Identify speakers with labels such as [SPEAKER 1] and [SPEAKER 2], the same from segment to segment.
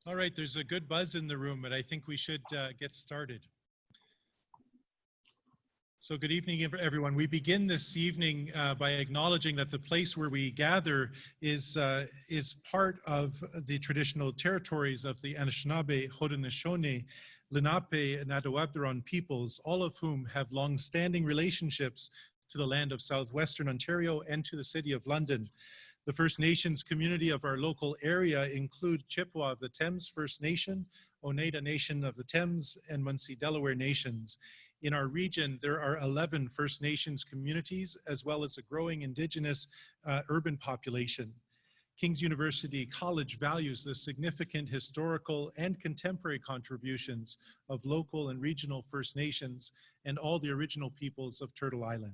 [SPEAKER 1] All right, there's a good buzz in the room, but I think we should get started. So good evening, everyone. We begin this evening by acknowledging that the place where we gather is part of the traditional territories of the Anishinaabe, Haudenosaunee, Lenape, and Attawapiron peoples, all of whom have long-standing relationships to the land of southwestern Ontario and to the City of London. The First Nations community of our local area include Chippewa of the Thames First Nation, Oneida Nation of the Thames, and Munsee Delaware Nations. In our region, there are 11 First Nations communities, as well as a growing Indigenous urban population. King's University College values the significant historical and contemporary contributions of local and regional First Nations and all the original peoples of Turtle Island.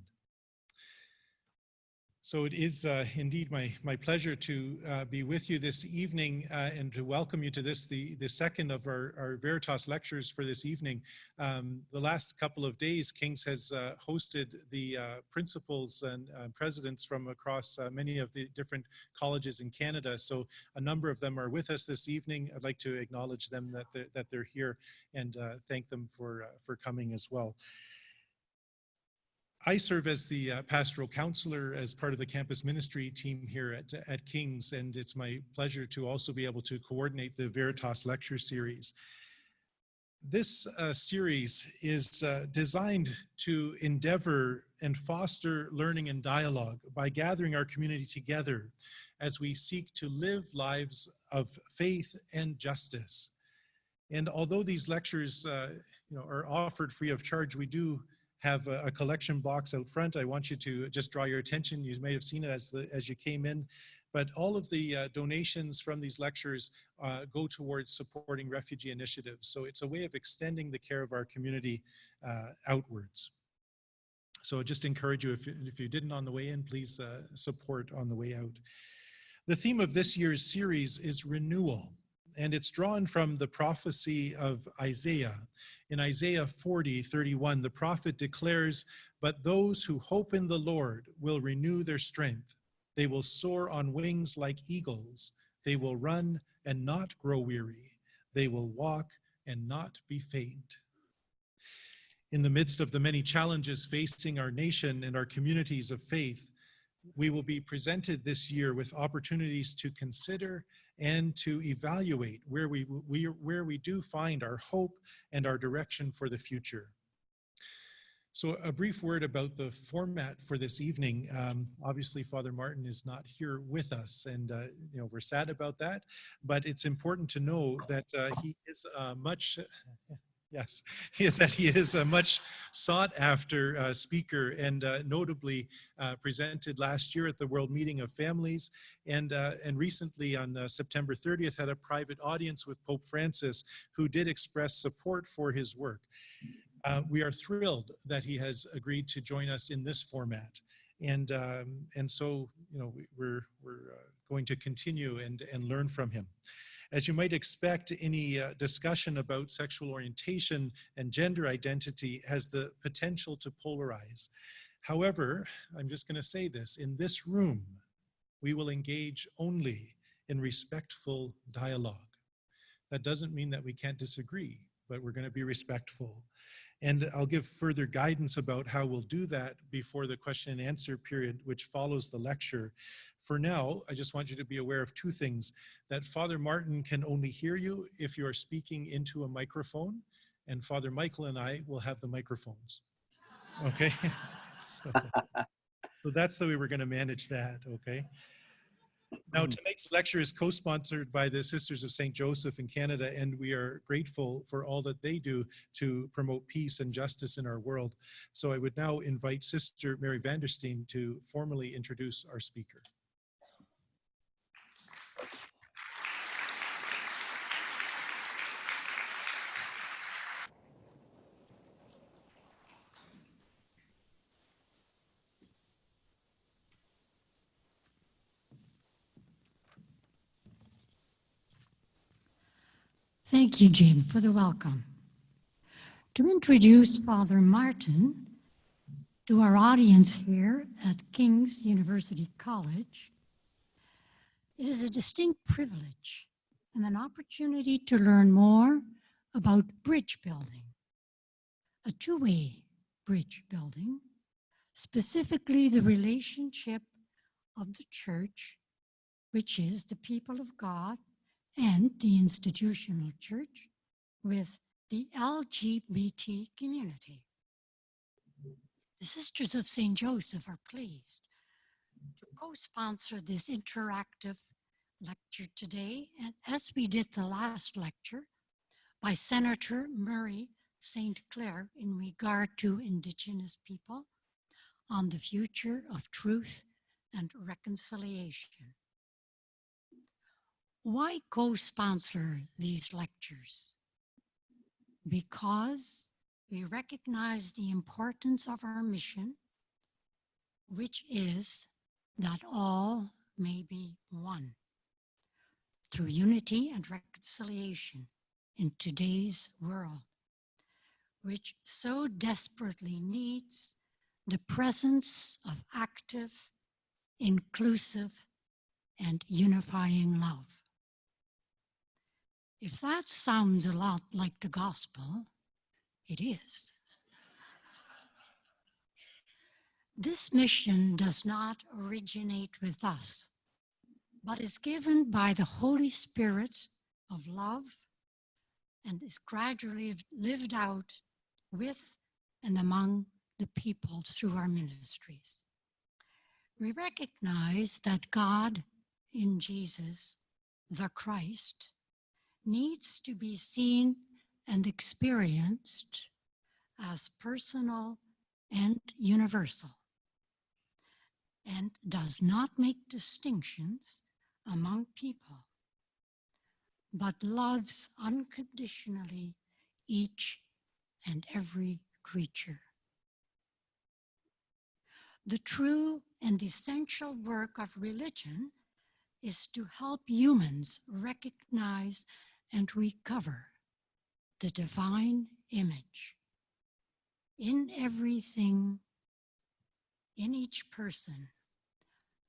[SPEAKER 1] So it is indeed my pleasure to be with you this evening and to welcome you to this, the second of our Veritas lectures for this evening. The last couple of days, King's has hosted the principals and presidents from across many of the different colleges in Canada. So a number of them are with us this evening. I'd like to acknowledge them that they're here and thank them for coming as well. I serve as the pastoral counselor as part of the campus ministry team here at King's, and it's my pleasure to also be able to coordinate the Veritas lecture series. This series is designed to endeavor and foster learning and dialogue by gathering our community together as we seek to live lives of faith and justice. And although these lectures are offered free of charge, we do have a collection box out front. I want you to just draw your attention. You may have seen it as you came in, but all of the donations from these lectures go towards supporting refugee initiatives. So it's a way of extending the care of our community outwards. So I just encourage you, if you didn't on the way in, please support on the way out. The theme of this year's series is renewal. And it's drawn from the prophecy of Isaiah. In Isaiah 40:31, the prophet declares, "But those who hope in the Lord will renew their strength. They will soar on wings like eagles. They will run and not grow weary. They will walk and not be faint." In the midst of the many challenges facing our nation and our communities of faith, we will be presented this year with opportunities to consider and to evaluate where we do find our hope and our direction for the future. So a brief word about the format for this evening. Obviously, Father Martin is not here with us, and we're sad about that, but it's important to know that he is that he is a much sought after speaker, and notably presented last year at the World Meeting of Families, and recently on September 30th had a private audience with Pope Francis, who did express support for his work. We are thrilled that he has agreed to join us in this format, and so we're going to continue and learn from him. As you might expect, any discussion about sexual orientation and gender identity has the potential to polarize. However, I'm just going to say this, in this room, we will engage only in respectful dialogue. That doesn't mean that we can't disagree, but we're going to be respectful. And I'll give further guidance about how we'll do that before the question and answer period, which follows the lecture. For now, I just want you to be aware of two things: that Father Martin can only hear you if you are speaking into a microphone, and Father Michael and I will have the microphones. Okay? So that's the way we're going to manage that, okay? Now, tonight's lecture is co-sponsored by the Sisters of St. Joseph in Canada, and we are grateful for all that they do to promote peace and justice in our world. So I would now invite Sister Mary Vandersteen to formally introduce our speaker.
[SPEAKER 2] Thank you, Jim, for the welcome. To introduce Father Martin to our audience here at King's University College, it is a distinct privilege and an opportunity to learn more about bridge building, a two-way bridge building, specifically the relationship of the church, which is the people of God, and the institutional church with the LGBT community. The Sisters of St. Joseph are pleased to co-sponsor this interactive lecture today, and as we did the last lecture by Senator Murray St. Clair in regard to Indigenous people on the future of truth and reconciliation. Why co-sponsor these lectures? Because we recognize the importance of our mission, which is that all may be one through unity and reconciliation in today's world, which so desperately needs the presence of active, inclusive, and unifying love. If that sounds a lot like the gospel, it is. This mission does not originate with us, but is given by the Holy Spirit of love and is gradually lived out with and among the people through our ministries. We recognize that God in Jesus, the Christ, needs to be seen and experienced as personal and universal, and does not make distinctions among people, but loves unconditionally each and every creature. The true and essential work of religion is to help humans recognize and recover the divine image in everything, in each person,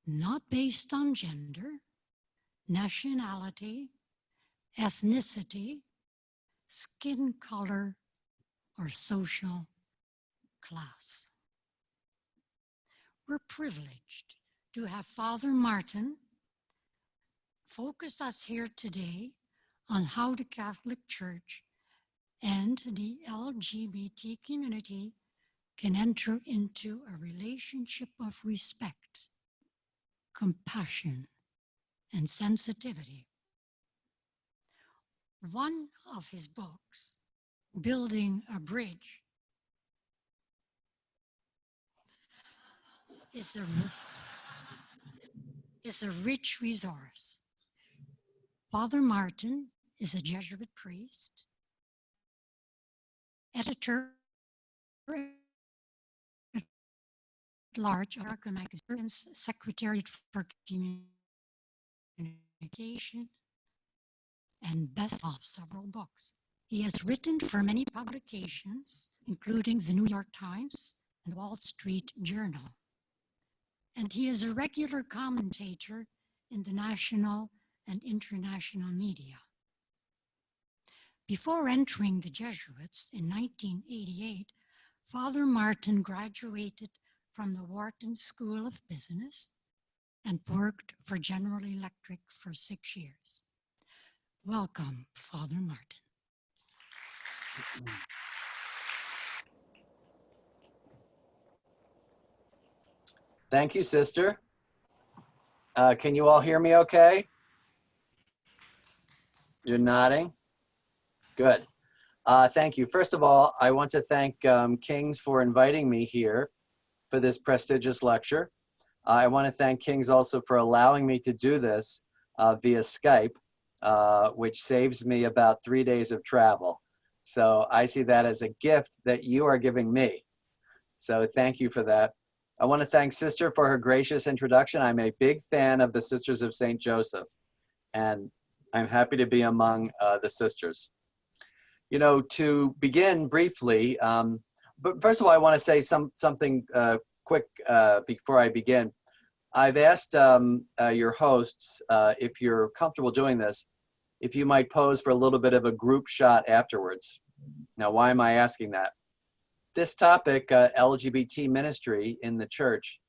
[SPEAKER 2] not based on gender, nationality, ethnicity, skin color, or social class. We're privileged to have Father Martin focus us here today on how the Catholic Church and the LGBT community can enter into a relationship of respect, compassion, and sensitivity. One of his books, Building a Bridge, is a rich resource. Father Martin is a Jesuit priest, editor at large of American Magazine, and Secretariat for Communication, and best of several books. He has written for many publications, including the New York Times and the Wall Street Journal. And he is a regular commentator in the national and international media. Before entering the Jesuits in 1988, Father Martin graduated from the Wharton School of Business and worked for General Electric for 6 years. Welcome, Father Martin.
[SPEAKER 3] Thank you, sister. Can you all hear me okay? You're nodding? Good. Thank you. First of all, I want to thank King's for inviting me here for this prestigious lecture. I want to thank King's also for allowing me to do this via Skype, which saves me about 3 days of travel. So I see that as a gift that you are giving me. So thank you for that. I want to thank Sister for her gracious introduction. I'm a big fan of the Sisters of St. Joseph, and I'm happy to be among the sisters. You know, to begin briefly, but first of all, I want to say something quick before I begin. I've asked your hosts, if you're comfortable doing this, if you might pose for a little bit of a group shot afterwards. Now, why am I asking that? This topic, LGBT ministry in the church,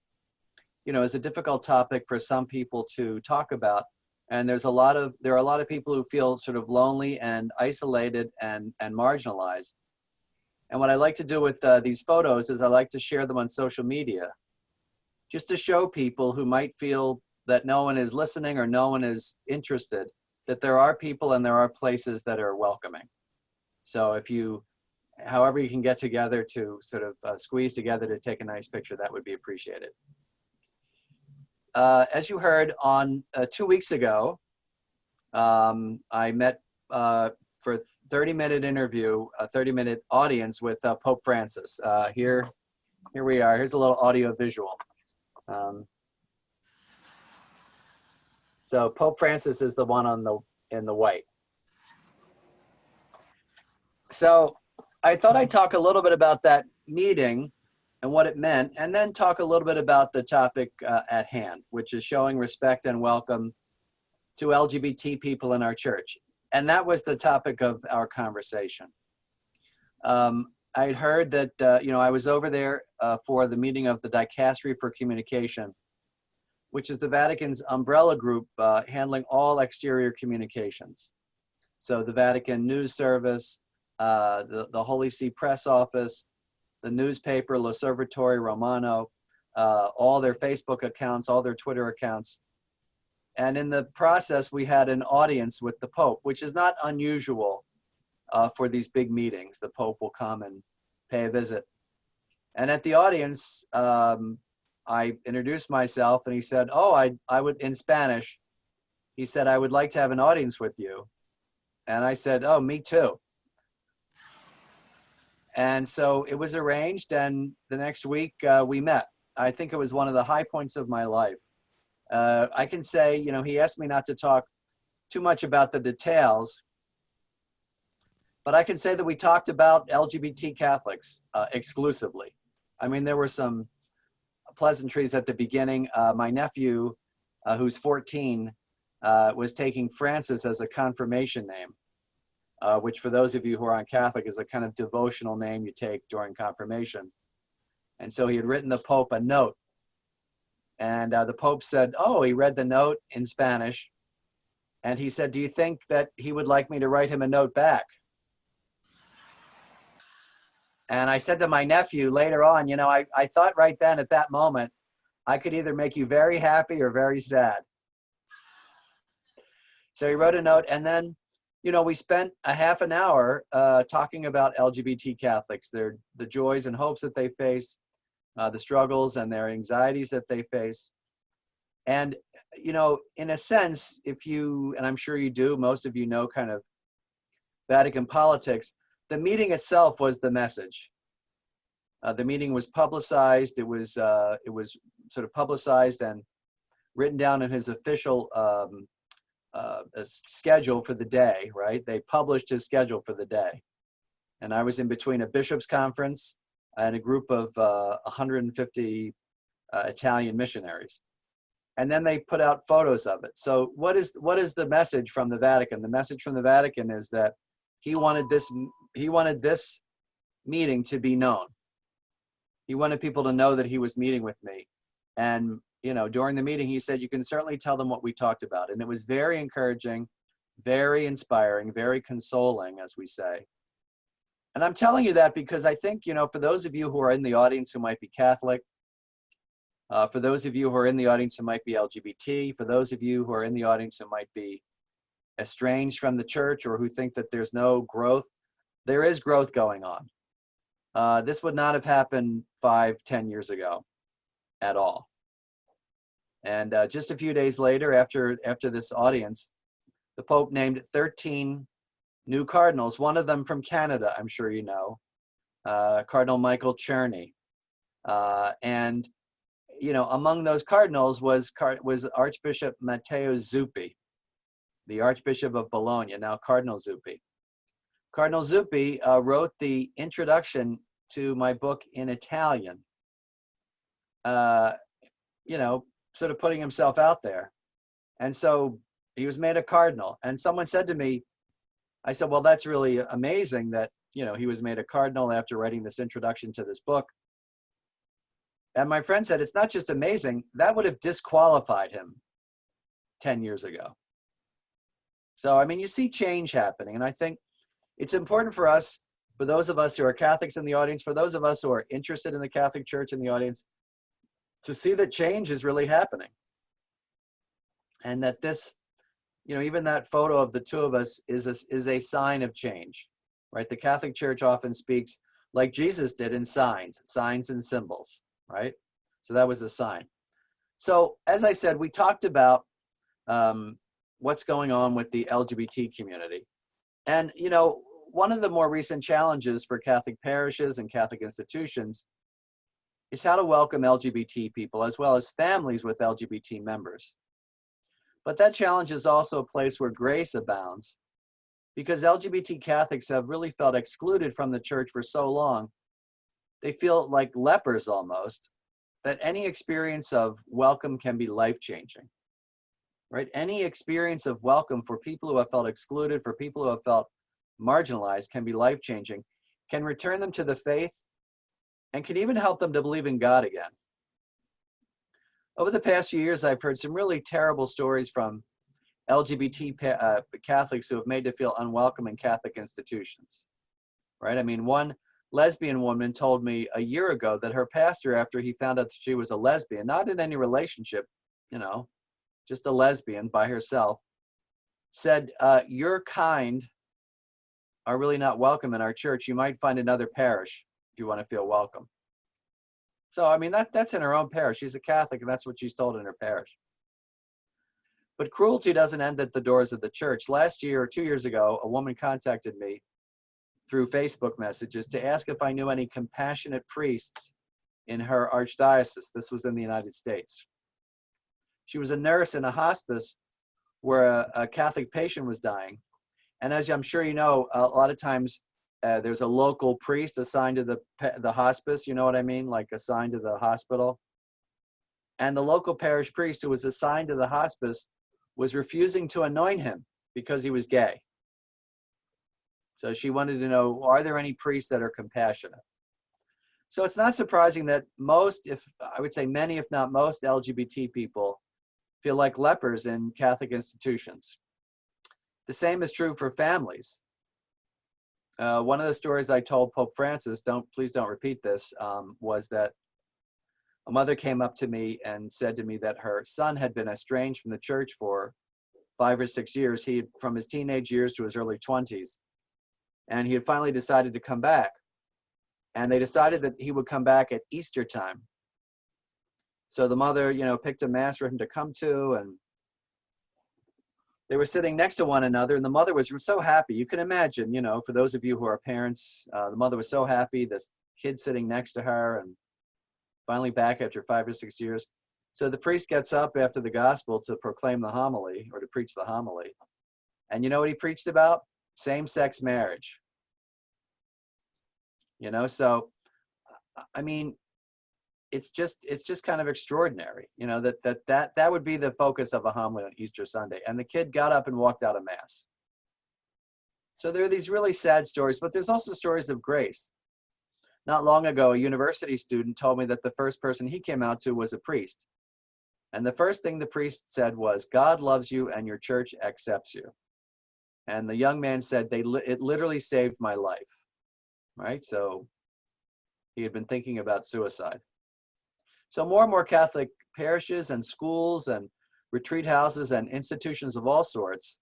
[SPEAKER 3] is a difficult topic for some people to talk about. And there are a lot of people who feel sort of lonely and isolated and marginalized. And what I like to do with these photos is I like to share them on social media, just to show people who might feel that no one is listening or no one is interested, that there are people and there are places that are welcoming. So however you can get together to sort of squeeze together to take a nice picture, that would be appreciated. As you heard on 2 weeks ago, I met for a 30-minute interview, a 30-minute audience with Pope Francis. Here we are. Here's a little audio visual. So Pope Francis is the one in the white. So I thought I'd talk a little bit about that meeting and what it meant, and then talk a little bit about the topic at hand, which is showing respect and welcome to LGBT people in our church. And that was the topic of our conversation. I'd heard that, I was over there for the meeting of the Dicastery for Communication, which is the Vatican's umbrella group handling all exterior communications. So the Vatican News Service, the Holy See Press Office, the newspaper L'Osservatore Romano, all their Facebook accounts, all their Twitter accounts. And in the process, we had an audience with the Pope, which is not unusual for these big meetings. The Pope will come and pay a visit. And at the audience, I introduced myself and he said, I would, in Spanish, he said, I would like to have an audience with you. And I said, oh, me too. And so it was arranged, and the next week we met. I think it was one of the high points of my life. I can say, he asked me not to talk too much about the details, but I can say that we talked about LGBT Catholics exclusively. I mean, there were some pleasantries at the beginning. My nephew, who's 14, was taking Francis as a confirmation name, which for those of you who are on Catholic is a kind of devotional name you take during confirmation. And so he had written the Pope a note. And the Pope said, he read the note in Spanish. And he said, do you think that he would like me to write him a note back? And I said to my nephew later on, I thought right then at that moment, I could either make you very happy or very sad. So he wrote a note, and then, we spent a half an hour talking about LGBT Catholics, the joys and hopes that they face, the struggles and their anxieties that they face. And, in a sense, and I'm sure you do, most of you know kind of Vatican politics, the meeting itself was the message. The meeting was publicized. It was sort of publicized and written down in his official schedule for the day, right? They published his schedule for the day. And I was in between a bishops' conference and a group of 150 Italian missionaries. And then they put out photos of it. So what is the message from the Vatican? The message from the Vatican is that he wanted this meeting to be known. He wanted people to know that he was meeting with me. And, during the meeting, he said, you can certainly tell them what we talked about. And it was very encouraging, very inspiring, very consoling, as we say. And I'm telling you that because I think, for those of you who are in the audience who might be Catholic, for those of you who are in the audience who might be LGBT, for those of you who are in the audience who might be estranged from the church or who think that there's no growth, there is growth going on. This would not have happened 5-10 years ago at all. And just a few days later, after this audience, the Pope named 13 new cardinals, one of them from Canada, I'm sure you know, Cardinal Michael Czerny. And, among those cardinals was Archbishop Matteo Zuppi, the Archbishop of Bologna, now Cardinal Zuppi. Cardinal Zuppi wrote the introduction to my book in Italian, sort of putting himself out there. And so He was made a cardinal. And someone said to me, I said, well, that's really amazing that, you know, he was made a cardinal after writing this introduction to this book. And my friend said, it's not just amazing, that would have disqualified him 10 years ago. So, I mean, you see change happening. And I think it's important for us, for those of us who are Catholics in the audience, for those of us who are interested in the Catholic Church in the audience, to see that change is really happening. And that this, you know, even that photo of the two of us is a sign of change, right? The Catholic Church often speaks like Jesus did in signs and symbols, right? So that was a sign. So as I said, we talked about what's going on with the LGBT community. And, you know, one of the more recent challenges for Catholic parishes and Catholic institutions is how to welcome LGBT people as well as families with LGBT members. But that challenge is also a place where grace abounds, because LGBT Catholics have really felt excluded from the church for so long. They feel like lepers almost, that any experience of welcome can be life-changing, right? Any experience of welcome for people who have felt excluded, for people who have felt marginalized, can be life-changing, can return them to the faith, and can even help them to believe in God again. Over the past few years, I've heard some really terrible stories from LGBT Catholics who have made to feel unwelcome in Catholic institutions, right? I mean, one lesbian woman told me a year ago that her pastor, after he found out that she was a lesbian, not in any relationship, you know, just a lesbian by herself, said, your kind are really not welcome in our church. You might find another parish if you want to feel welcome. So, I mean, that's in her own parish. She's a Catholic, and that's what she's told in her parish. But cruelty doesn't end at the doors of the church. Last year or 2 years ago, a woman contacted me through Facebook messages to ask if I knew any compassionate priests in her archdiocese. This was in the United States. She was a nurse in a hospice where a Catholic patient was dying. And as I'm sure you know, a lot of times there's a local priest assigned to the hospice, you know what I mean? Like assigned to the hospital. And the local parish priest who was assigned to the hospice was refusing to anoint him because he was gay. So she wanted to know, are there any priests that are compassionate? So it's not surprising that most, if I would say many, if not most LGBT people feel like lepers in Catholic institutions. The same is true for families. One of the stories I told Pope Francis, please don't repeat this, was that a mother came up to me and said to me that her son had been estranged from the church for 5 or 6 years. He had, from his teenage years to his early 20s. And he had finally decided to come back. And they decided that he would come back at Easter time. So the mother, you know, picked a mass for him to come to, and they were sitting next to one another, and the mother was so happy. You can imagine, you know, for those of you who are parents, the mother was so happy, this kid sitting next to her, and finally back after 5 or 6 years. So the priest gets up after the gospel to proclaim the homily, or to preach the homily. And you know what he preached about? Same-sex marriage. You know, so, I mean, it's just kind of extraordinary, you know, that would be the focus of a homily on Easter Sunday. And the kid got up and walked out of Mass. So there are these really sad stories, but there's also stories of grace. Not long ago, a university student told me that the first person he came out to was a priest. And the first thing the priest said was, God loves you and your church accepts you. And the young man said, it literally saved my life, right? So he had been thinking about suicide. So more and more Catholic parishes and schools and retreat houses and institutions of all sorts,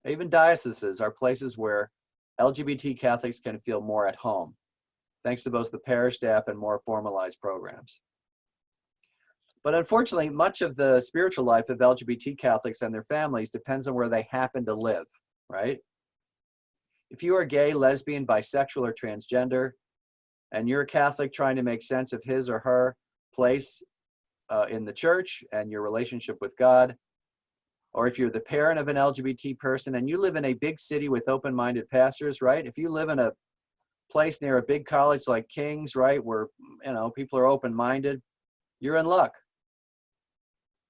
[SPEAKER 3] even dioceses, are places where LGBT Catholics can feel more at home, thanks to both the parish staff and more formalized programs. But unfortunately, much of the spiritual life of LGBT Catholics and their families depends on where they happen to live, right? If you are gay, lesbian, bisexual, or transgender, and you're a Catholic trying to make sense of his or her place in the church and your relationship with God, or if you're the parent of an LGBT person and you live in a big city with open-minded pastors, right? If you live in a place near a big college like King's, right, where, you know, people are open-minded, you're in luck.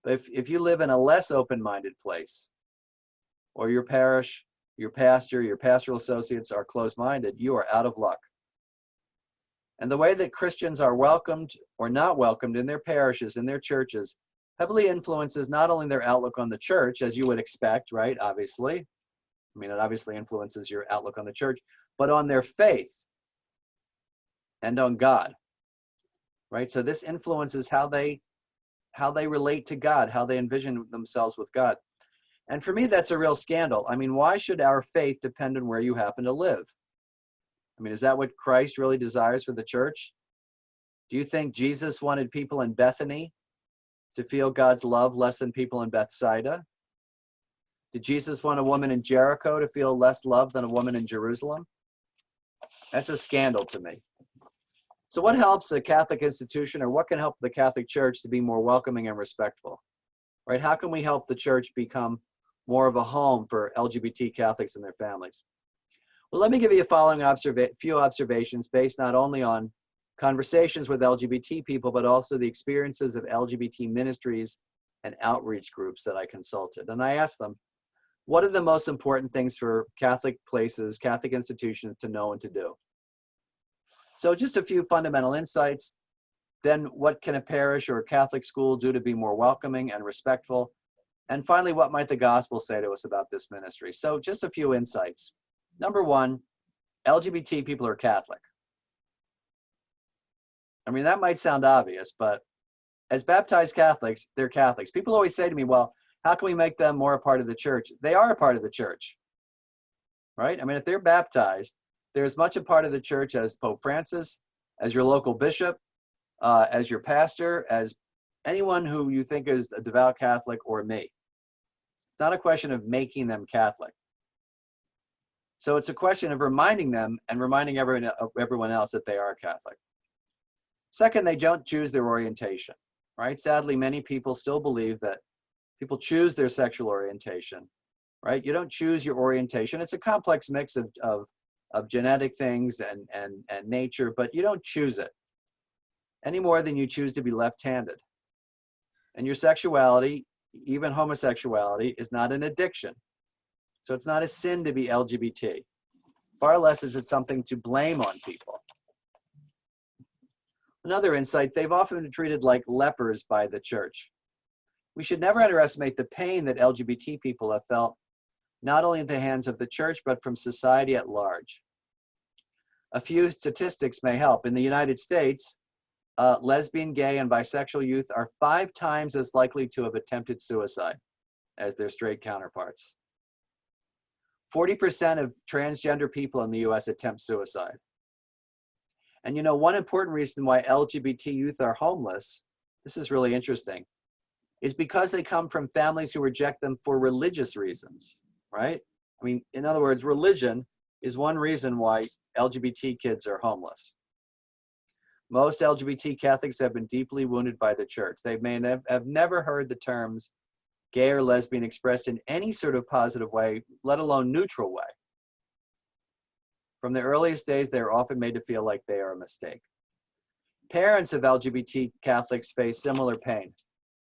[SPEAKER 3] But if you live in a less open-minded place, or your parish, your pastor, your pastoral associates are closed-minded, you are out of luck. And the way that Christians are welcomed or not welcomed in their parishes, in their churches, heavily influences not only their outlook on the church, as you would expect, right? Obviously. I mean, it obviously influences your outlook on the church, but on their faith and on God, right? So this influences how they relate to God, how they envision themselves with God. And for me, that's a real scandal. I mean, why should our faith depend on where you happen to live? I mean, is that what Christ really desires for the church? Do you think Jesus wanted people in Bethany to feel God's love less than people in Bethsaida? Did Jesus want a woman in Jericho to feel less love than a woman in Jerusalem? That's a scandal to me. So what helps a Catholic institution, or what can help the Catholic Church to be more welcoming and respectful? Right? How can we help the church become more of a home for LGBT Catholics and their families? Well, let me give you a following few observations based not only on conversations with LGBT people, but also the experiences of LGBT ministries and outreach groups that I consulted. And I asked them, what are the most important things for Catholic places, Catholic institutions to know and to do? So just a few fundamental insights. Then what can a parish or a Catholic school do to be more welcoming and respectful? And finally, what might the gospel say to us about this ministry? So just a few insights. Number one, LGBT people are Catholic. I mean, that might sound obvious, but as baptized Catholics, they're Catholics. People always say to me, well, how can we make them more a part of the church? They are a part of the church, right? I mean, if they're baptized, they're as much a part of the church as Pope Francis, as your local bishop, as your pastor, as anyone who you think is a devout Catholic, or me. It's not a question of making them Catholic. So it's a question of reminding them and reminding everyone else that they are Catholic. Second, they don't choose their orientation, right? Sadly, many people still believe that people choose their sexual orientation, right? You don't choose your orientation. It's a complex mix of genetic things and nature, but you don't choose it any more than you choose to be left-handed. And your sexuality, even homosexuality, is not an addiction. So it's not a sin to be LGBT. Far less is it something to blame on people. Another insight, they've often been treated like lepers by the church. We should never underestimate the pain that LGBT people have felt, not only at the hands of the church, but from society at large. A few statistics may help. In the United States, lesbian, gay, and bisexual youth are 5 times as likely to have attempted suicide as their straight counterparts. 40% of transgender people in the US attempt suicide. And you know, one important reason why LGBT youth are homeless, this is really interesting, is because they come from families who reject them for religious reasons, right? I mean, in other words, religion is one reason why LGBT kids are homeless. Most LGBT Catholics have been deeply wounded by the church. They may have never heard the terms gay or lesbian expressed in any sort of positive way, let alone neutral way. From the earliest days, they are often made to feel like they are a mistake. Parents of LGBT Catholics face similar pain.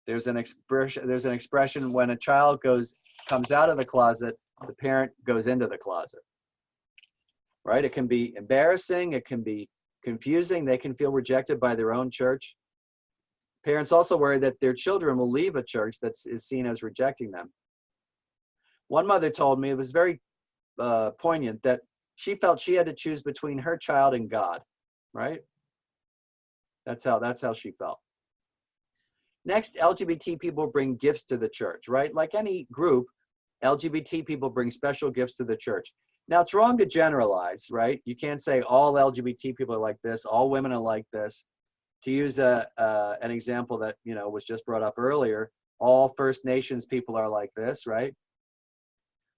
[SPEAKER 3] There's an expression when a child comes out of the closet, the parent goes into the closet. Right? It can be embarrassing, it can be confusing, they can feel rejected by their own church. Parents also worry that their children will leave a church that is seen as rejecting them. One mother told me, it was very poignant, that she felt she had to choose between her child and God, right? That's how she felt. Next, LGBT people bring gifts to the church, right? Like any group, LGBT people bring special gifts to the church. Now, it's wrong to generalize, right? You can't say all LGBT people are like this, all women are like this. To use an example that was just brought up earlier, all First Nations people are like this, right?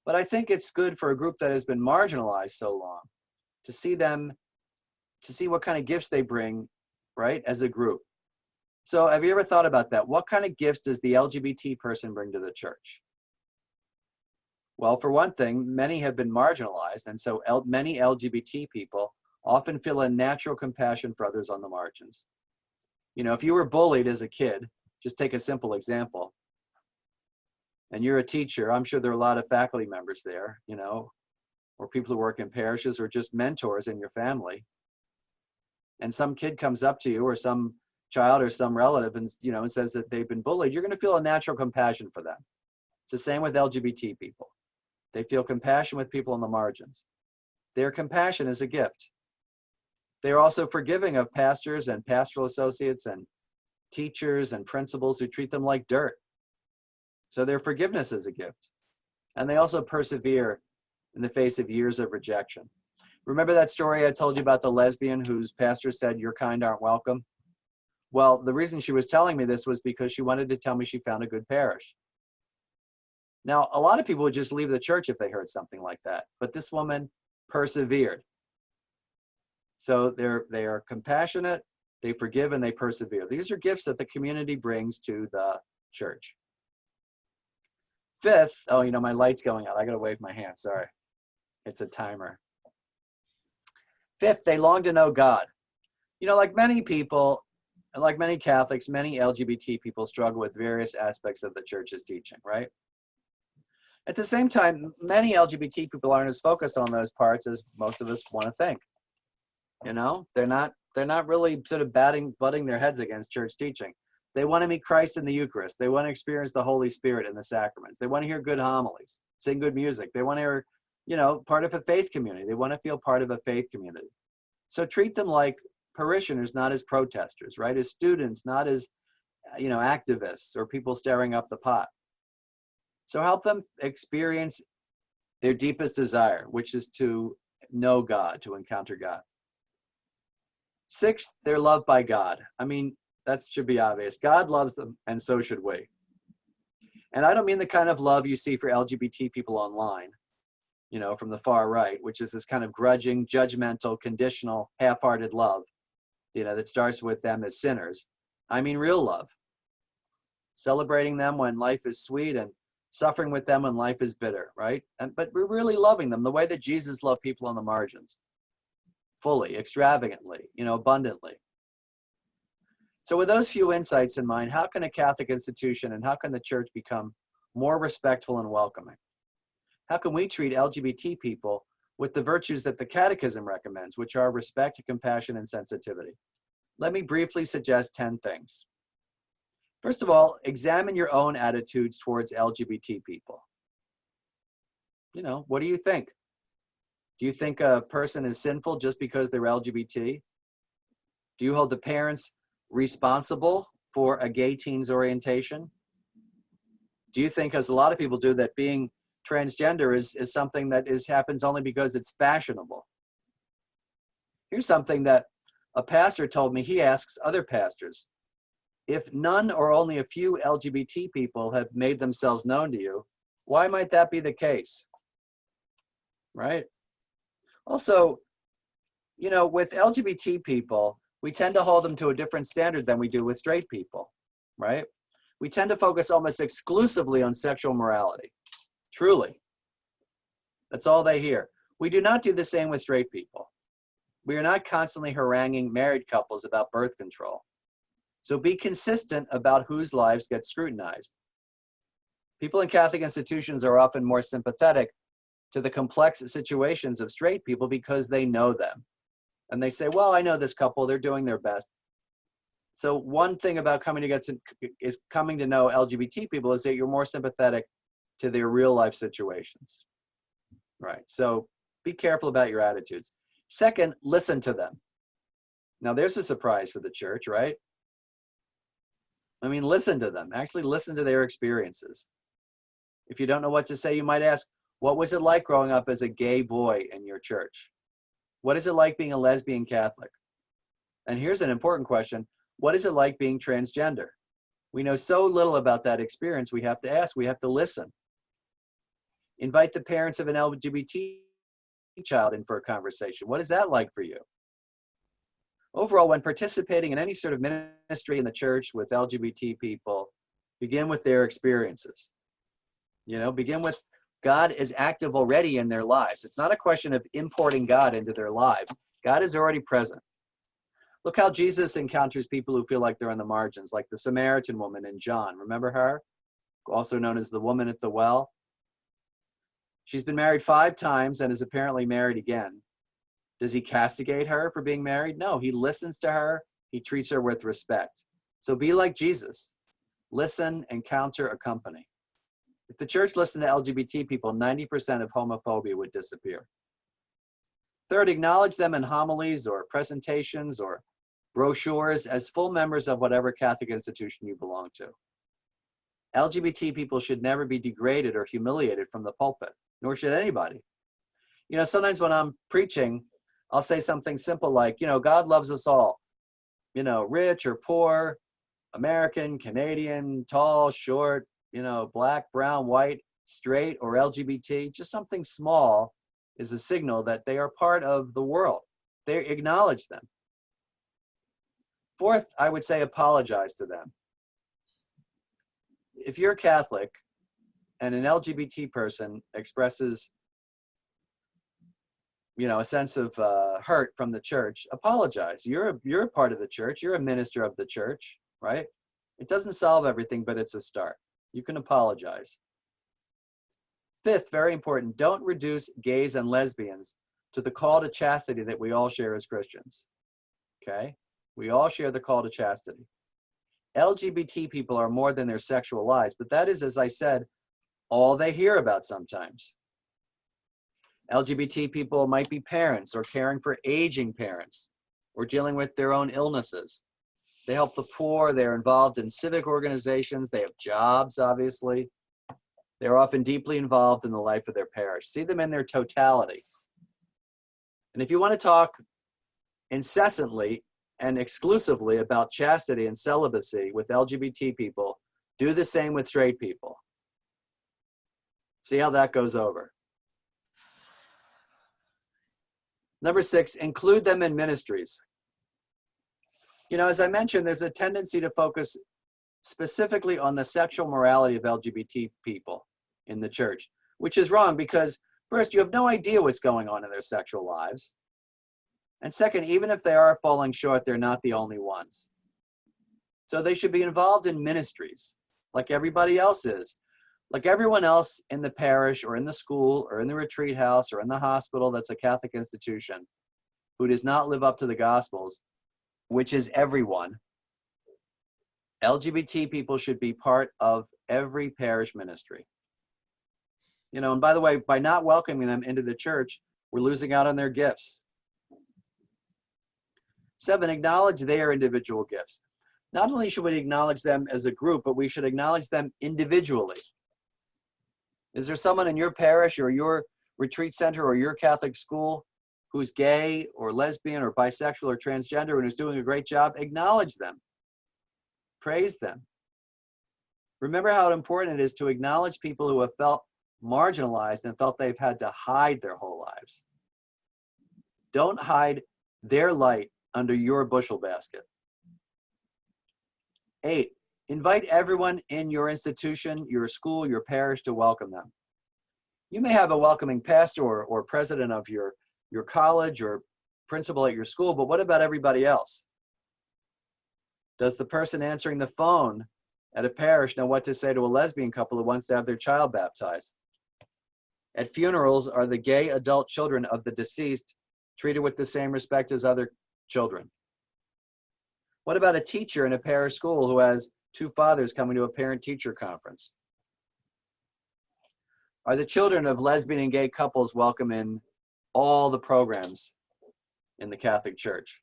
[SPEAKER 3] But I think it's good for a group that has been marginalized so long to see what kind of gifts they bring, right, as a group. So have you ever thought about that? What kind of gifts does the LGBT person bring to the church? Well, for one thing, many have been marginalized, and so many LGBT people often feel a natural compassion for others on the margins. If you were bullied as a kid, just take a simple example. and you're a teacher, I'm sure there are a lot of faculty members there, you know, or people who work in parishes, or just mentors in your family. And some kid comes up to you, or some child or some relative, and, you know, and says that they've been bullied, you're going to feel a natural compassion for them. It's the same with LGBT people. They feel compassion with people on the margins. Their compassion is a gift. They are also forgiving of pastors and pastoral associates and teachers and principals who treat them like dirt. So their forgiveness is a gift. And they also persevere in the face of years of rejection. Remember that story I told you about the lesbian whose pastor said, "Your kind aren't welcome"? Well, the reason she was telling me this was because she wanted to tell me she found a good parish. Now, a lot of people would just leave the church if they heard something like that, but this woman persevered. So they are compassionate, they forgive, and they persevere. These are gifts that the community brings to the church. Fifth, oh, you know, my light's going out. I got to wave my hand. Sorry. It's a timer. Fifth, they long to know God. You know, like many people, like many Catholics, many LGBT people struggle with various aspects of the church's teaching, right? At the same time, many LGBT people aren't as focused on those parts as most of us want to think. You know, they're not really sort of butting their heads against church teaching. They want to meet Christ in the Eucharist. They want to experience the Holy Spirit in the sacraments. They want to hear good homilies, sing good music. They want to hear, you know, part of a faith community. They want to feel part of a faith community. So treat them like parishioners, not as protesters, right? As students, not as, you know, activists or people stirring up the pot. So help them experience their deepest desire, which is to know God, to encounter God. Sixth, they're loved by God. I mean, that should be obvious. God loves them, and so should we. And I don't mean the kind of love you see for LGBT people online, you know, from the far right, which is this kind of grudging, judgmental, conditional, half-hearted love, you know, that starts with them as sinners. I mean real love. Celebrating them when life is sweet and suffering with them when life is bitter, right? But we're really loving them the way that Jesus loved people on the margins. Fully, extravagantly, you know, abundantly. So with those few insights in mind, how can a Catholic institution and how can the church become more respectful and welcoming? How can we treat LGBT people with the virtues that the Catechism recommends, which are respect, compassion, and sensitivity? Let me briefly suggest 10 things. First of all, examine your own attitudes towards LGBT people. You know, what do you think? Do you think a person is sinful just because they're LGBT? Do you hold the parents responsible for a gay teen's orientation? Do you think, as a lot of people do, that being transgender is something that happens only because it's fashionable? Here's something that a pastor told me. He asks other pastors, if none or only a few LGBT people have made themselves known to you, why might that be the case? Right? Also, you know, with LGBT people, we tend to hold them to a different standard than we do with straight people, right? We tend to focus almost exclusively on sexual morality. Truly. That's all they hear. We do not do the same with straight people. We are not constantly haranguing married couples about birth control. So be consistent about whose lives get scrutinized. People in Catholic institutions are often more sympathetic to the complex situations of straight people because they know them. And they say, well, I know this couple, they're doing their best. So one thing about coming to know LGBT people is that you're more sympathetic to their real life situations. Right, so be careful about your attitudes. Second, listen to them. Now there's a surprise for the church, right? I mean, listen to them, actually listen to their experiences. If you don't know what to say, you might ask, what was it like growing up as a gay boy in your church? What is it like being a lesbian Catholic? And here's an important question. What is it like being transgender? We know so little about that experience. We have to ask, we have to listen. Invite the parents of an LGBT child in for a conversation. What is that like for you? Overall, when participating in any sort of ministry in the church with LGBT people, begin with their experiences. You know, begin with God is active already in their lives. It's not a question of importing God into their lives. God is already present. Look how Jesus encounters people who feel like they're on the margins, like the Samaritan woman in John. Remember her? also known as the woman at the well. She's been married 5 times and is apparently married again. Does he castigate her for being married? No, he listens to her. He treats her with respect. So be like Jesus. Listen and counter accompany. If the church listened to LGBT people, 90% of homophobia would disappear. Third, acknowledge them in homilies or presentations or brochures as full members of whatever Catholic institution you belong to. LGBT people should never be degraded or humiliated from the pulpit, nor should anybody. You know, sometimes when I'm preaching, I'll say something simple like, you know, God loves us all, you know, rich or poor, American, Canadian, tall, short, you know, black, brown, white, straight, or LGBT. Just something small is a signal that they are part of the world. They acknowledge them. Fourth, I would say apologize to them. If you're Catholic and an LGBT person expresses, you know, a sense of hurt from the church, apologize. You're a part of the church. You're a minister of the church, right? It doesn't solve everything, but it's a start. You can apologize. Fifth, very important, don't reduce gays and lesbians to the call to chastity that we all share as Christians, okay? We all share the call to chastity. LGBT people are more than their sexual lives, but that is, as I said, all they hear about sometimes. LGBT people might be parents or caring for aging parents or dealing with their own illnesses. They help the poor. They're involved in civic organizations. They have jobs, obviously. They're often deeply involved in the life of their parish. See them in their totality. And if you want to talk incessantly and exclusively about chastity and celibacy with LGBT people, do the same with straight people. See how that goes over. Number 6, include them in ministries. You know, as I mentioned, there's a tendency to focus specifically on the sexual morality of LGBT people in the church, which is wrong because, first, you have no idea what's going on in their sexual lives. And second, even if they are falling short, they're not the only ones. So they should be involved in ministries like everybody else is. Like everyone else in the parish or in the school or in the retreat house or in the hospital that's a Catholic institution who does not live up to the Gospels, which is everyone, LGBT people should be part of every parish ministry. You know, and by the way, by not welcoming them into the church, we're losing out on their gifts. 7, acknowledge their individual gifts. Not only should we acknowledge them as a group, but we should acknowledge them individually. Is there someone in your parish or your retreat center or your Catholic school who's gay or lesbian or bisexual or transgender and who's doing a great job? Acknowledge them. Praise them. Remember how important it is to acknowledge people who have felt marginalized and felt they've had to hide their whole lives. Don't hide their light under your bushel basket. 8, invite everyone in your institution, your school, your parish to welcome them. You may have a welcoming pastor or president of your college or principal at your school, but what about everybody else? Does the person answering the phone at a parish know what to say to a lesbian couple who wants to have their child baptized? At funerals, are the gay adult children of the deceased treated with the same respect as other children? What about a teacher in a parish school who has 2 fathers coming to a parent-teacher conference? Are the children of lesbian and gay couples welcome in all the programs in the Catholic Church?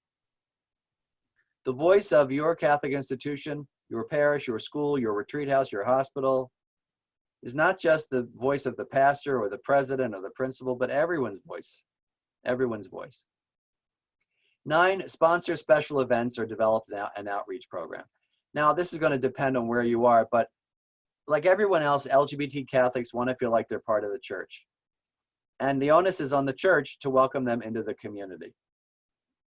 [SPEAKER 3] The voice of your Catholic institution, your parish, your school, your retreat house, your hospital, is not just the voice of the pastor or the president or the principal, but everyone's voice. Everyone's voice. 9, sponsor special events or develop an outreach program. Now, this is going to depend on where you are, but like everyone else, LGBT Catholics want to feel like they're part of the church. And the onus is on the church to welcome them into the community,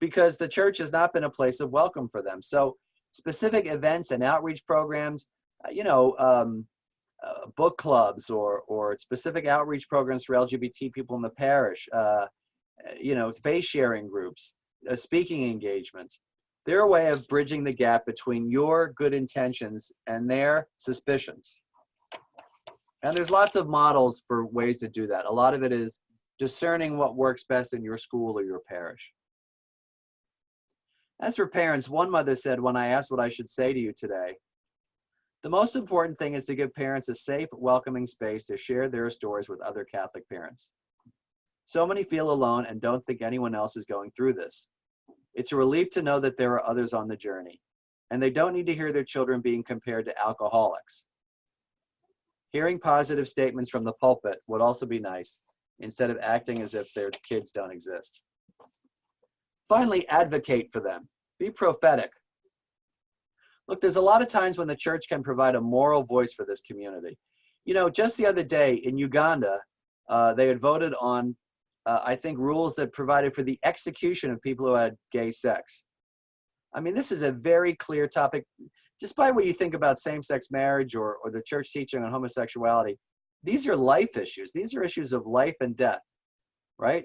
[SPEAKER 3] because the church has not been a place of welcome for them. So specific events and outreach programs, book clubs or specific outreach programs for LGBT people in the parish, face sharing groups, speaking engagements. They're a way of bridging the gap between your good intentions and their suspicions. And there's lots of models for ways to do that. A lot of it is discerning what works best in your school or your parish. As for parents, one mother said, when I asked what I should say to you today, the most important thing is to give parents a safe, welcoming space to share their stories with other Catholic parents. So many feel alone and don't think anyone else is going through this. It's a relief to know that there are others on the journey, and they don't need to hear their children being compared to alcoholics. Hearing positive statements from the pulpit would also be nice, instead of acting as if their kids don't exist. Finally, advocate for them. Be prophetic. Look, there's a lot of times when the church can provide a moral voice for this community. You know, just the other day in Uganda, they had voted on, I think, rules that provided for the execution of people who had gay sex. I mean, this is a very clear topic. Despite what you think about same-sex marriage or the church teaching on homosexuality, these are life issues. These are issues of life and death, right?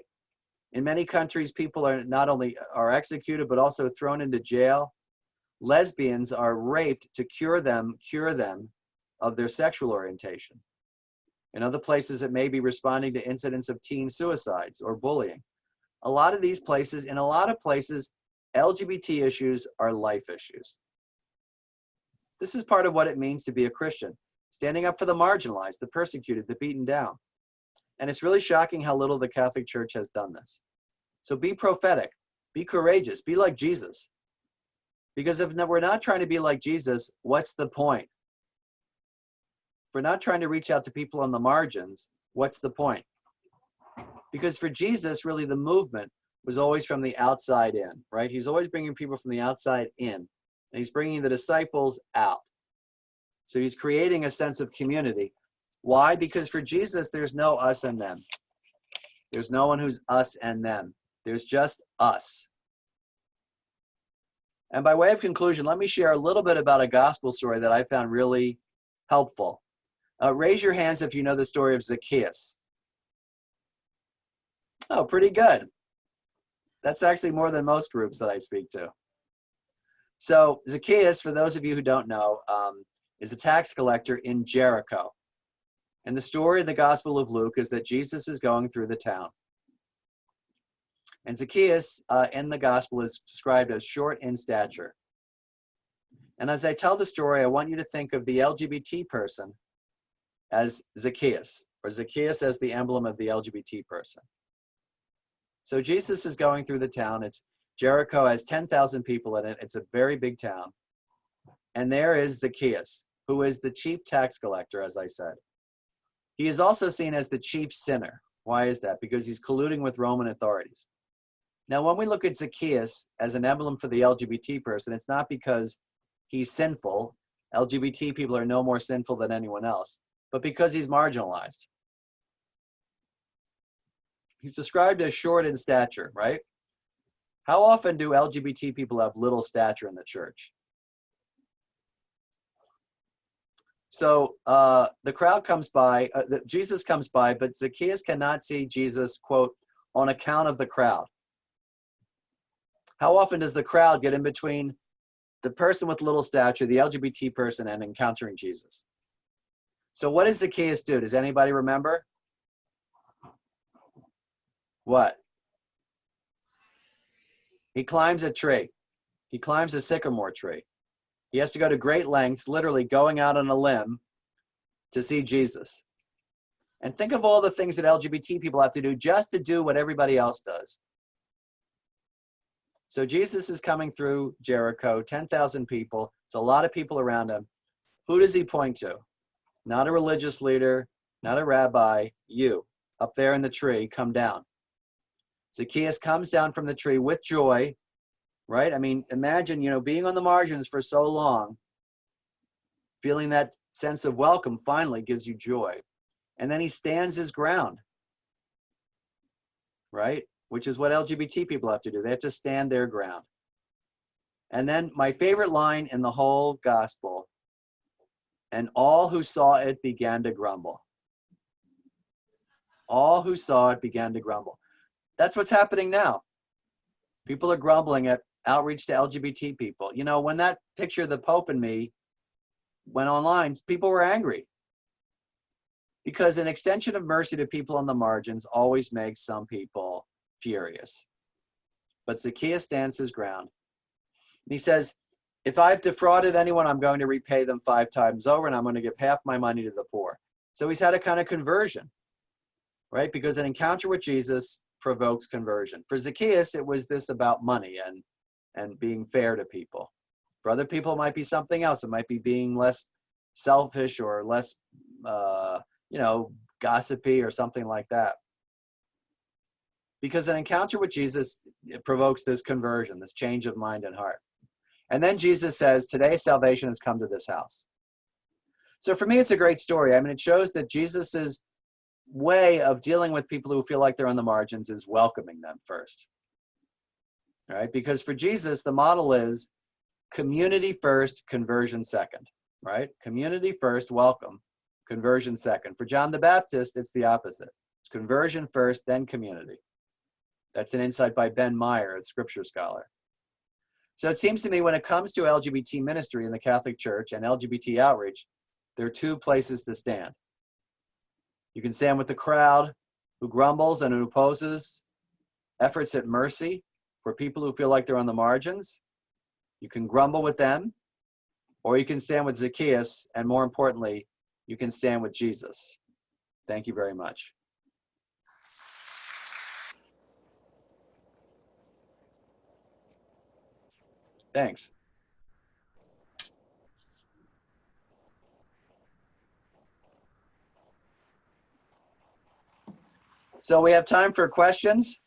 [SPEAKER 3] In many countries, people are not only are executed, but also thrown into jail. Lesbians are raped to cure them of their sexual orientation. In other places, it may be responding to incidents of teen suicides or bullying. In a lot of places, LGBT issues are life issues. This is part of what it means to be a Christian, standing up for the marginalized, the persecuted, the beaten down. And it's really shocking how little the Catholic Church has done this. So be prophetic, be courageous, be like Jesus. Because if we're not trying to be like Jesus, what's the point? If we're not trying to reach out to people on the margins, what's the point? Because for Jesus, really the movement was always from the outside in, right? He's always bringing people from the outside in, and he's bringing the disciples out. So he's creating a sense of community. Why? Because for Jesus, there's no us and them. There's no one who's us and them. There's just us. And by way of conclusion, let me share a little bit about a gospel story that I found really helpful. Raise your hands if you know the story of Zacchaeus. Oh, pretty good. That's actually more than most groups that I speak to. So Zacchaeus, for those of you who don't know, is a tax collector in Jericho. And the story of the Gospel of Luke is that Jesus is going through the town. And Zacchaeus in the Gospel is described as short in stature. And as I tell the story, I want you to think of the LGBT person as Zacchaeus, or Zacchaeus as the emblem of the LGBT person. So Jesus is going through the town. Jericho has 10,000 people in it. It's a very big town. And there is Zacchaeus, who is the chief tax collector, as I said. He is also seen as the chief sinner. Why is that? Because he's colluding with Roman authorities. Now, when we look at Zacchaeus as an emblem for the LGBT person, it's not because he's sinful. LGBT people are no more sinful than anyone else, but because he's marginalized. He's described as short in stature, right? How often do LGBT people have little stature in the church? So the crowd comes by, Jesus comes by, but Zacchaeus cannot see Jesus, quote, on account of the crowd. How often does the crowd get in between the person with little stature, the LGBT person, and encountering Jesus? So what does Zacchaeus do? Does anybody remember? What? He climbs a tree. He climbs a sycamore tree. He has to go to great lengths, literally going out on a limb to see Jesus. And think of all the things that LGBT people have to do just to do what everybody else does. So Jesus is coming through Jericho, 10,000 people. It's a lot of people around him. Who does he point to? Not a religious leader, not a rabbi, you, up there in the tree, come down. Zacchaeus comes down from the tree with joy, right? I mean, imagine, being on the margins for so long, feeling that sense of welcome finally gives you joy. And then he stands his ground, right? Which is what LGBT people have to do. They have to stand their ground. And then my favorite line in the whole gospel, and all who saw it began to grumble. All who saw it began to grumble. That's what's happening now. People are grumbling at outreach to LGBT people. When that picture of the Pope and me went online, people were angry. Because an extension of mercy to people on the margins always makes some people furious. But Zacchaeus stands his ground. And he says, if I've defrauded anyone, I'm going to repay them 5 times over, and I'm going to give half my money to the poor. So he's had a kind of conversion, right? Because an encounter with Jesus provokes conversion. For Zacchaeus, it was this about money and being fair to people. For other people, it might be something else. It might be being less selfish or less, gossipy or something like that. Because an encounter with Jesus, it provokes this conversion, this change of mind and heart. And then Jesus says, today salvation has come to this house. So for me, it's a great story. I mean, it shows that Jesus's way of dealing with people who feel like they're on the margins is welcoming them first. All right? Because for Jesus, the model is community first, conversion second, right? Community first, welcome, conversion second. For John the Baptist, it's the opposite. It's conversion first, then community. That's an insight by Ben Meyer, a scripture scholar. So it seems to me when it comes to LGBT ministry in the Catholic Church and LGBT outreach, there are 2 places to stand. You can stand with the crowd who grumbles and who opposes efforts at mercy for people who feel like they're on the margins. You can grumble with them, or you can stand with Zacchaeus, and more importantly, you can stand with Jesus. Thank you very much. Thanks. So we have time for questions.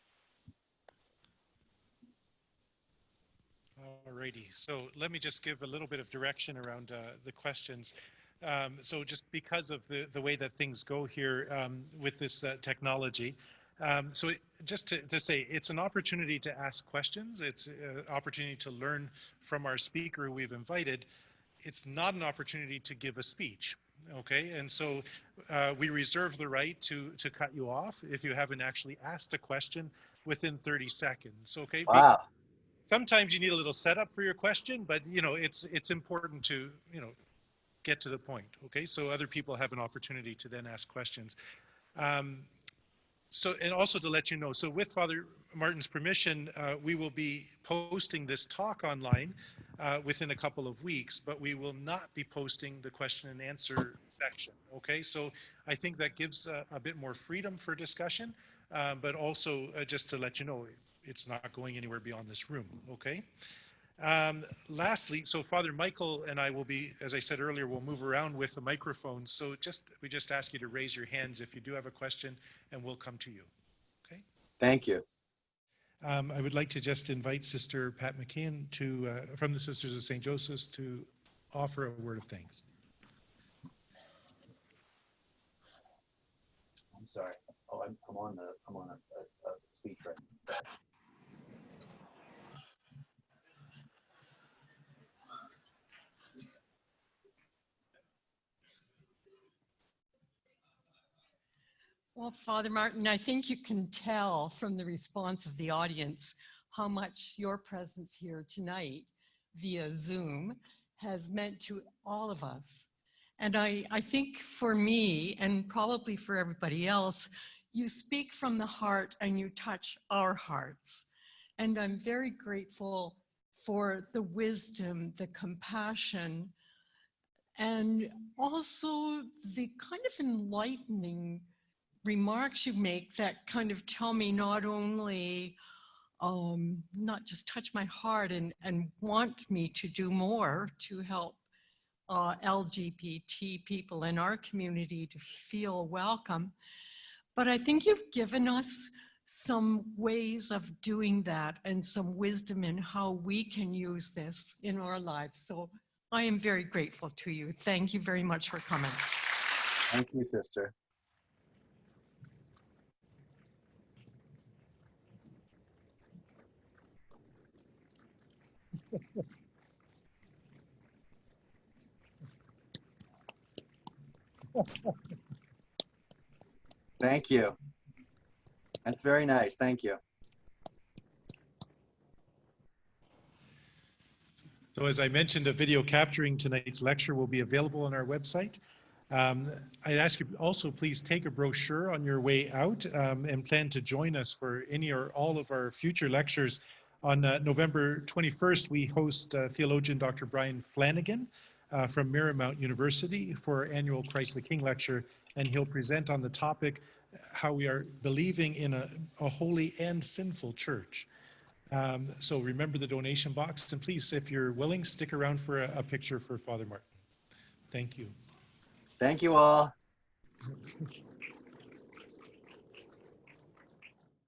[SPEAKER 1] Alrighty, so let me just give a little bit of direction around the questions. So just because of the way that things go here with this technology, just to say, it's an opportunity to ask questions. It's an opportunity to learn from our speaker who we've invited. It's not an opportunity to give a speech. Okay, and so we reserve the right to cut you off if you haven't actually asked a question within 30 seconds. Okay.
[SPEAKER 3] Wow.
[SPEAKER 1] Sometimes you need a little setup for your question, but it's important to get to the point. Okay, so other people have an opportunity to then ask questions. And also to let you know, so with Father Martin's permission, we will be posting this talk online within a couple of weeks, but we will not be posting the question and answer section. Okay, so I think that gives a bit more freedom for discussion, but also just to let you know, it's not going anywhere beyond this room. Okay. Lastly, so Father Michael and I will be, as I said earlier, we'll move around with the microphone. So we just ask you to raise your hands if you do have a question, and we'll come to you. Okay.
[SPEAKER 3] Thank you.
[SPEAKER 1] I would like to just invite Sister Pat McKeon from the Sisters of St. Joseph's to offer a word of thanks.
[SPEAKER 3] I'm sorry. Oh, I'm on a speech right now.
[SPEAKER 4] Well, Father Martin, I think you can tell from the response of the audience how much your presence here tonight via Zoom has meant to all of us. And I think for me, and probably for everybody else, you speak from the heart and you touch our hearts. And I'm very grateful for the wisdom, the compassion, and also the kind of enlightening remarks you make that kind of tell me not only, not just touch my heart and want me to do more to help LGBT people in our community to feel welcome, but I think you've given us some ways of doing that and some wisdom in how we can use this in our lives. So I am very grateful to you. Thank you very much for coming.
[SPEAKER 3] Thank you, Sister. Thank you. That's very nice. Thank you.
[SPEAKER 1] So as I mentioned, a video capturing tonight's lecture will be available on our website. I'd ask you also please take a brochure on your way out and plan to join us for any or all of our future lectures. On November 21st, we host theologian Dr. Brian Flanagan from Marymount University for our annual Christ the King lecture, and he'll present on the topic how we are believing in a holy and sinful church. So remember the donation box, and please, if you're willing, stick around for a picture for Father Martin. Thank you.
[SPEAKER 3] Thank you all.